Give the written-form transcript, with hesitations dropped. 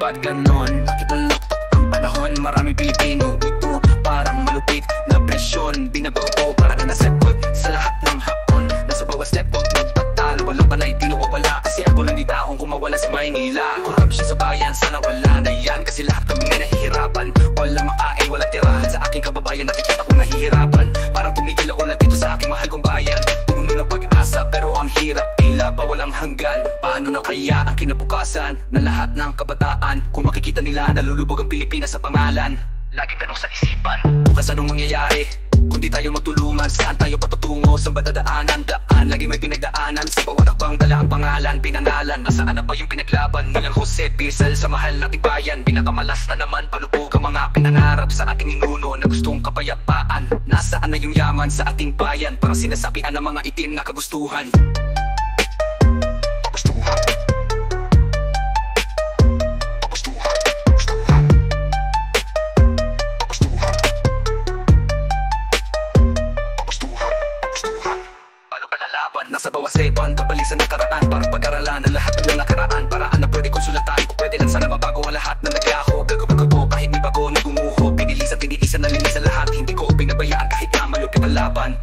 ba't ganon? Bakit nalakpak ang panahon? Maraming Pilipino ito parang malupit na presyon. Binabago para na nasagot sa lahat ng hapon. Nasa bawat step huwag magpatalo, walang panay di nawawala. Kasi ako lang di taong kumawala sa Maynila. Corruption sa bayan, sana wala na yan. Kasi lahat kami na nahihirapan. Walang makain, walang tirahan. Sa aking kababayan nakikita kong nahihirapan. Parang tumigil ako lang dito sa aking mahal kong bayan. Puno ng pag-asa pero ang hirap, tila ba walang hanggan. Paano na kaya ang kinabukasan na lahat ng kabataan? Kung makikita nila nalulubog ang Pilipinas sa pangalan. Laging tanong sa isipan, bukas anong mangyayari? Kung di tayo magtulungan, saan tayo patutungo? Saan ba dadaanan? Daan, lagi may pinagdaanan. Sa bawat akbang dala ang pangalan, pinangalan. Nasaan na ba yung pinaglaban? Nilang Jose Pizel sa mahal nating bayan. Pinakamalas na naman, palubog ang mga pinangarap sa ating ninuno na gustong kapayapaan. Nasaan na yung yaman sa ating bayan? Para sinasabihan ng mga itim na kagustuhan. Nasa bawas sepan, kabalisan ng karaan. Para pag-aralan ang lahat ng nakaraan. Paraan na pwede konsulatan, pwede lang sana mabago ang lahat na naglaho. Gagawin ko kahit may bago na gumuho. Pinilisan, tiniisan, nalinisan lahat. Hindi ko pinabayaan kahit na malupit ang laban.